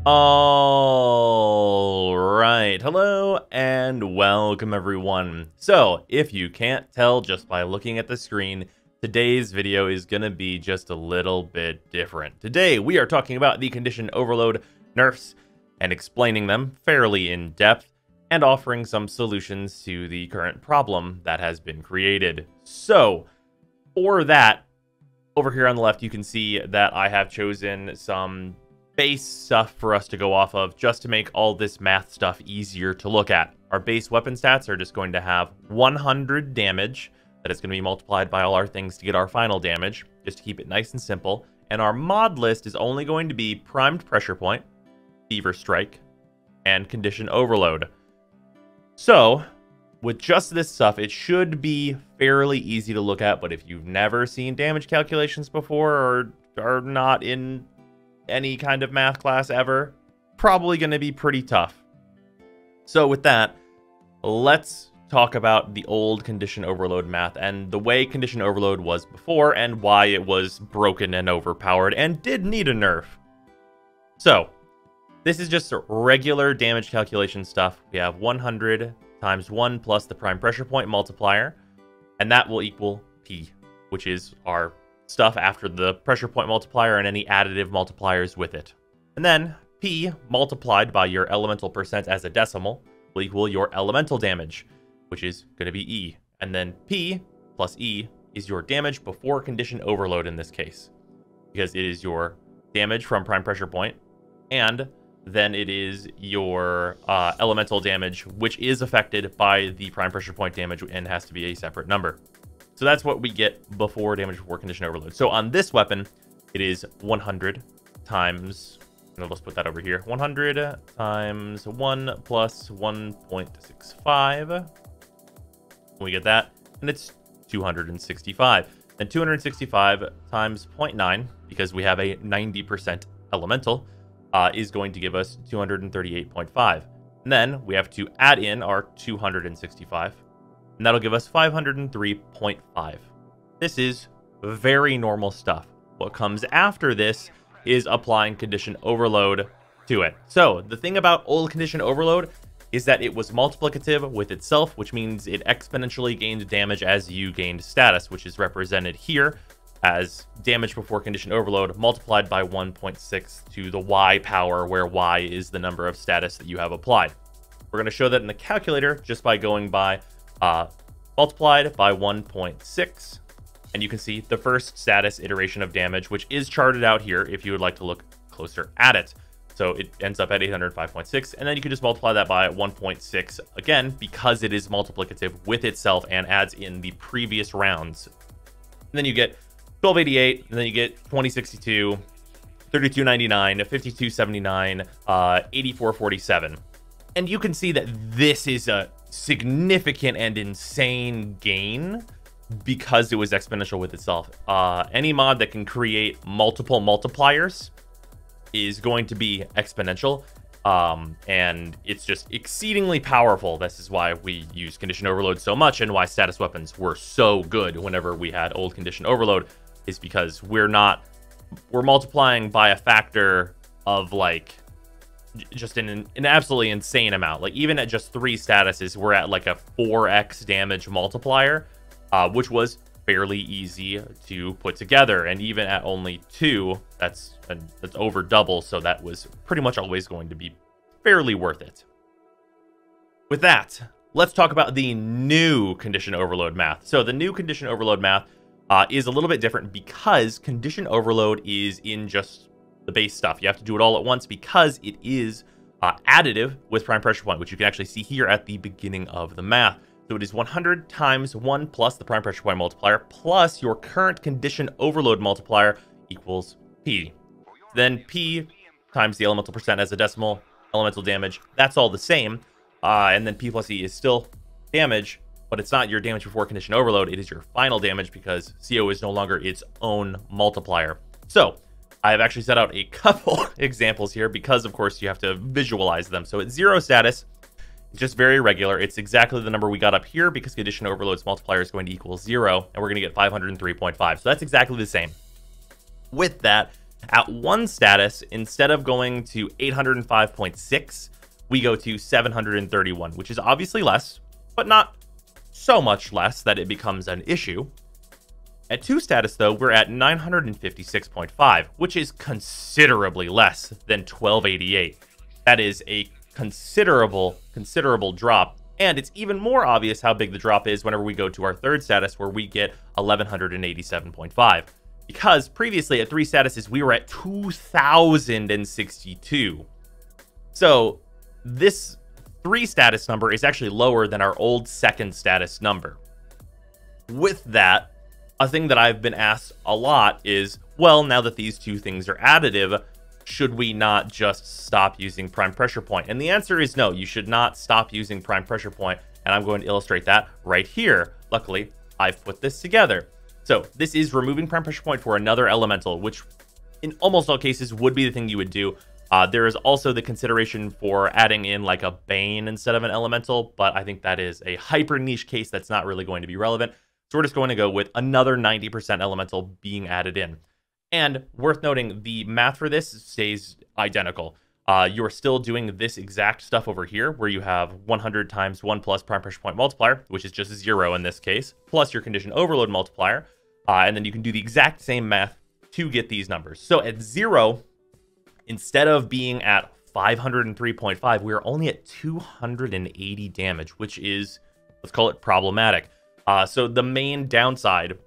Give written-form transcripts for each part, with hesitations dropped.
All right, hello and welcome everyone. So, if you can't tell just by looking at the screen, today's video is going to be just a little bit different. Today, we are talking about the condition overload nerfs and explaining them fairly in depth and offering some solutions to the current problem that has been created. So, for that, over here on the left, you can see that I have chosen some base stuff for us to go off of just to make all this math stuff easier to look at. Our base weapon stats are just going to have 100 damage that is going to be multiplied by all our things to get our final damage, just to keep it nice and simple. And our mod list is only going to be primed pressure point, fever strike, and condition overload. So with just this stuff, it should be fairly easy to look at, but if you've never seen damage calculations before or are not in any kind of math class ever, probably going to be pretty tough. So with that, let's talk about the old condition overload math and the way condition overload was before and why it was broken and overpowered and did need a nerf. So this is just regular damage calculation stuff. We have 100 times 1 plus the prime pressure point multiplier, and that will equal P, which is our stuff after the pressure point multiplier and any additive multipliers with it. And then P multiplied by your elemental percent as a decimal will equal your elemental damage, which is going to be E. And then P plus E is your damage before condition overload in this case, because it is your damage from prime pressure point, and then it is your elemental damage, which is affected by the prime pressure point damage and has to be a separate number. So that's what we get before damage before condition overload. So on this weapon, it is 100 times, and let's put that over here, 100 times 1 plus 1.65. We get that, and it's 265. And 265 times 0.9, because we have a 90% elemental, is going to give us 238.5. And then we have to add in our 265. And that'll give us 503.5. This is very normal stuff. What comes after this is applying condition overload to it. So the thing about old condition overload is that it was multiplicative with itself, which means it exponentially gained damage as you gained status, which is represented here as damage before condition overload multiplied by 1.6 to the Y power, where Y is the number of status that you have applied. We're going to show that in the calculator just by going by multiplied by 1.6, and you can see the first status iteration of damage, which is charted out here if you would like to look closer at it. So it ends up at 805.6, and then you can just multiply that by 1.6 again, because it is multiplicative with itself and adds in the previous rounds. And then you get 1288, and then you get 2062, 3299, 5279, 8447. And you can see that this is a significant and insane gain because it was exponential with itself. Any mod that can create multiple multipliers is going to be exponential, and it's just exceedingly powerful. This is why we use condition overload so much, and why status weapons were so good whenever we had old condition overload, is because we're multiplying by a factor of like just an absolutely insane amount. Like even at just 3 statuses, we're at like a 4x damage multiplier, which was fairly easy to put together. And even at only 2, that's over double. So that was pretty much always going to be fairly worth it. With that, let's talk about the new condition overload math. So the new condition overload math is a little bit different because condition overload is in just the base stuff. You have to do it all at once because it is additive with prime pressure point, which you can actually see here at the beginning of the math. So it is 100 times 1 plus the prime pressure point multiplier plus your current condition overload multiplier equals P. Then P times the elemental percent as a decimal, elemental damage, that's all the same. And then P plus E is still damage, but it's not your damage before condition overload. It is your final damage because CO is no longer its own multiplier. So I've actually set out a couple examples here because, of course, you have to visualize them. So at 0 status, it's just very regular. It's exactly the number we got up here because condition overload's multiplier is going to equal 0, and we're going to get 503.5. So that's exactly the same. With that, At 1 status, instead of going to 805.6, we go to 731, which is obviously less, but not so much less that it becomes an issue. At 2 status, though, we're at 956.5, which is considerably less than 1288. That is a considerable drop, and it's even more obvious how big the drop is whenever we go to our 3rd status, where we get 1187.5. Because previously at 3 statuses, we were at 2062. So this 3 status number is actually lower than our old 2nd status number. With that, a thing that I've been asked a lot is, well, now that these two things are additive, should we not just stop using prime pressure point? And the answer is no, you should not stop using prime pressure point, and I'm going to illustrate that right here. Luckily, I've put this together. So this is removing prime pressure point for another elemental, which in almost all cases would be the thing you would do. There is also the consideration for adding in like a Bane instead of an elemental, but I think that is a hyper niche case that's not really going to be relevant. So we're just going to go with another 90% elemental being added in. And worth noting, the math for this stays identical. You're still doing this exact stuff over here, where you have 100 times 1 plus prime pressure point multiplier, which is just 0 in this case, plus your condition overload multiplier. And then you can do the exact same math to get these numbers. So at 0, instead of being at 503.5, we're only at 280 damage, which is, let's call it problematic. So the main downside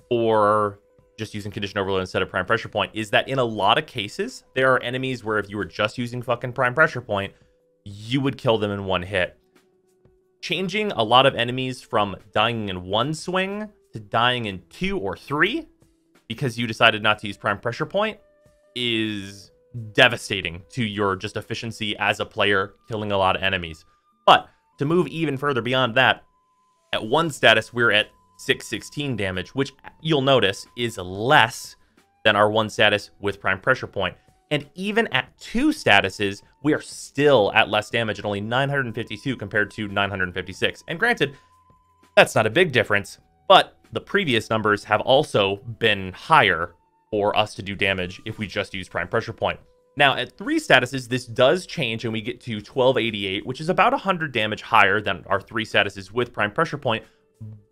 for just using condition overload instead of prime pressure point is that in a lot of cases, there are enemies where if you were just using fucking prime pressure point, you would kill them in 1 hit. Changing a lot of enemies from dying in 1 swing to dying in 2 or 3 because you decided not to use prime pressure point is devastating to your just efficiency as a player, killing a lot of enemies. But to move even further beyond that, at 1 status, we're at 616 damage, which you'll notice is less than our 1 status with prime pressure point. And even at 2 statuses, we are still at less damage at only 952 compared to 956. And granted, that's not a big difference, but the previous numbers have also been higher for us to do damage if we just use prime pressure point. Now, at 3 statuses, this does change, and we get to 1288, which is about 100 damage higher than our 3 statuses with prime pressure point.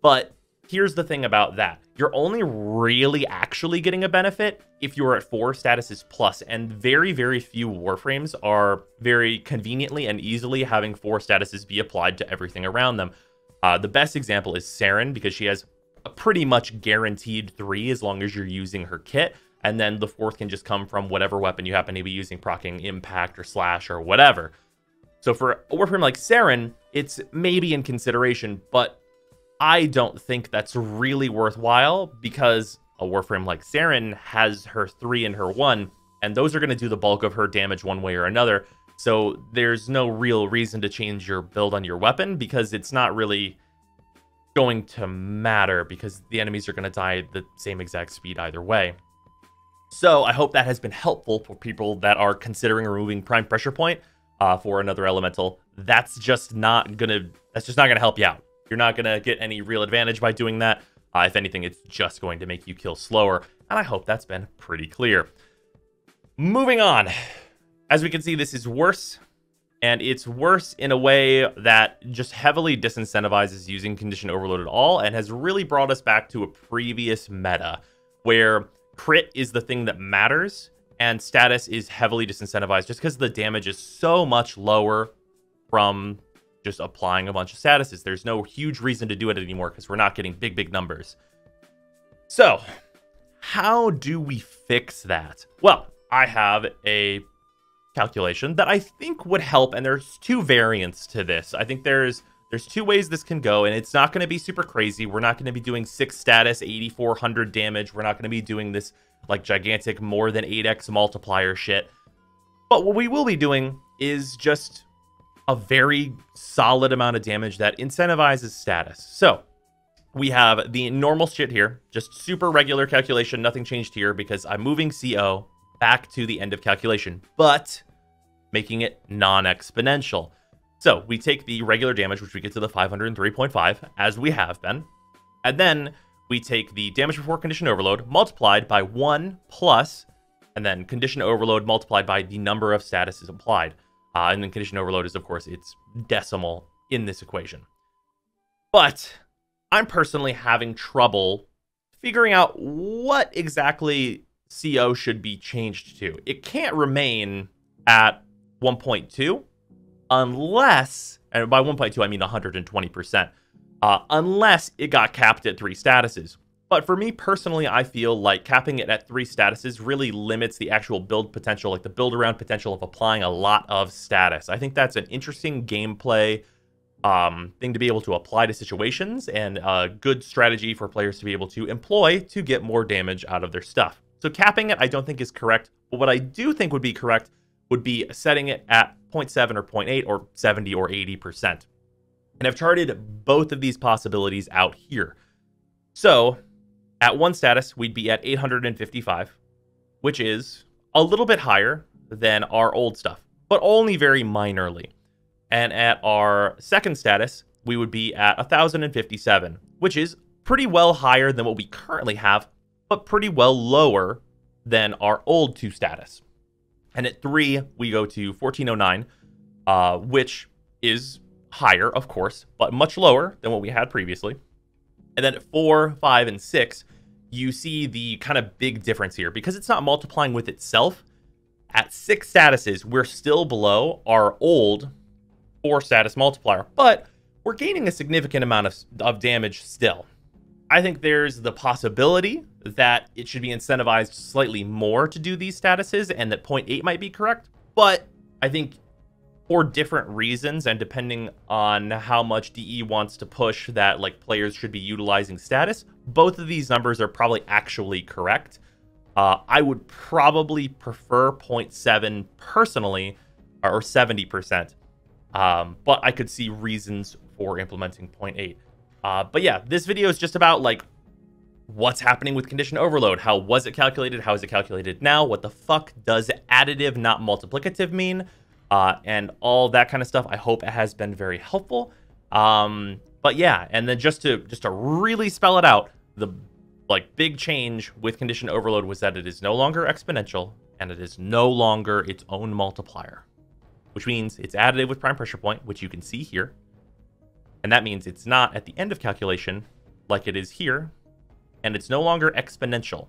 But here's the thing about that. You're only really actually getting a benefit if you're at 4 statuses plus, and very, very few Warframes are very conveniently and easily having 4 statuses be applied to everything around them. The best example is Saren, because she has a pretty much guaranteed 3 as long as you're using her kit. And then the 4th can just come from whatever weapon you happen to be using, proccing impact or slash or whatever. So for a Warframe like Saren, it's maybe in consideration, but I don't think that's really worthwhile because a Warframe like Saren has her 3 and her 1, and those are going to do the bulk of her damage one way or another. So there's no real reason to change your build on your weapon because it's not really going to matter because the enemies are going to die at the same exact speed either way. So I hope that has been helpful for people that are considering removing prime pressure point for another elemental. That's just not gonna help you out. You're not gonna get any real advantage by doing that. If anything, it's just going to make you kill slower. And I hope that's been pretty clear. Moving on. As we can see, this is worse. And it's worse in a way that just heavily disincentivizes using condition overload at all and has really brought us back to a previous meta where crit is the thing that matters and status is heavily disincentivized just because the damage is so much lower from just applying a bunch of statuses. There's no huge reason to do it anymore because we're not getting big numbers. So how do we fix that? Well, I have a calculation that I think would help, and there's 2 variants to this. I think there's 2 ways this can go, and it's not going to be super crazy. We're not going to be doing 6 status, 8,400 damage. We're not going to be doing this like gigantic more than 8x multiplier shit. But what we will be doing is just a very solid amount of damage that incentivizes status. So we have the normal shit here, just super regular calculation, nothing changed here because I'm moving CO back to the end of calculation, but making it non-exponential. So we take the regular damage, which we get to the 503.5, as we have been, and then we take the damage before condition overload multiplied by 1 plus and then condition overload multiplied by the number of statuses applied. And then condition overload is, of course, it's decimal in this equation. But I'm personally having trouble figuring out what exactly CO should be changed to. It can't remain at 1.2 unless, and by 1.2 I mean 120%, unless it got capped at 3 statuses. But for me personally, I feel like capping it at 3 statuses really limits the actual build potential, like the build around potential of applying a lot of status. I think that's an interesting gameplay thing to be able to apply to situations, and a good strategy for players to be able to employ to get more damage out of their stuff. So capping it I don't think is correct, but what I do think would be correct would be setting it at 0.7 or 0.8 or 70 or 80%. And I've charted both of these possibilities out here. So at 1 status, we'd be at 855, which is a little bit higher than our old stuff, but only very minorly. And at our 2nd status, we would be at 1057, which is pretty well higher than what we currently have, but pretty well lower than our old 2 status. And at 3, we go to 1409, which is higher, of course, but much lower than what we had previously. And then at 4, 5, and 6, you see the kind of big difference here. Because it's not multiplying with itself, at 6 statuses, we're still below our old 4 status multiplier. But we're gaining a significant amount of damage still. I think there's the possibility that it should be incentivized slightly more to do these statuses, and that 0.8 might be correct. But I think for different reasons, and depending on how much DE wants to push that like players should be utilizing status, both of these numbers are probably actually correct. I would probably prefer 0.7 personally, or 70%, but I could see reasons for implementing 0.8. But yeah, this video is just about like what's happening with condition overload. How was it calculated? How is it calculated now? What the fuck does additive, not multiplicative mean? And all that kind of stuff. I hope it has been very helpful. But yeah, and then just to really spell it out, the like big change with condition overload was that it is no longer exponential and it is no longer its own multiplier, which means it's additive with prime pressure point, which you can see here. And that means it's not at the end of calculation like it is here, and it's no longer exponential.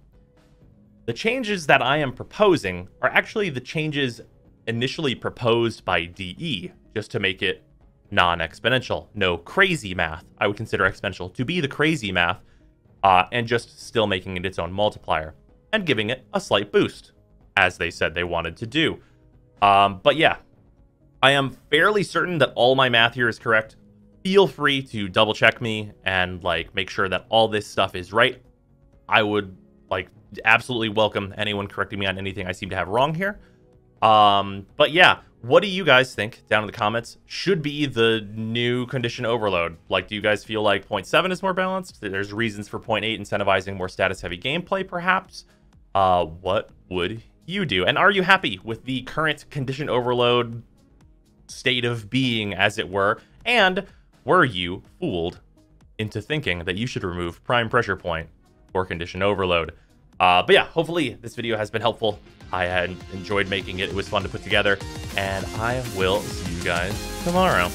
The changes that I am proposing are actually the changes initially proposed by DE, just to make it non-exponential. No crazy math. I would consider exponential to be the crazy math, and just still making it its own multiplier, and giving it a slight boost, as they said they wanted to do. But yeah, I am fairly certain that all my math here is correct. Feel free to double check me and like make sure that all this stuff is right. I would like absolutely welcome anyone correcting me on anything I seem to have wrong here. But yeah, what do you guys think down in the comments should be the new condition overload? Like, do you guys feel like 0.7 is more balanced? There's reasons for 0.8 incentivizing more status heavy gameplay, perhaps. What would you do? And are you happy with the current condition overload state of being, as it were? And were you fooled into thinking that you should remove prime pressure point for condition overload? But yeah, hopefully this video has been helpful. I had enjoyed making it. It was fun to put together, and I will see you guys tomorrow.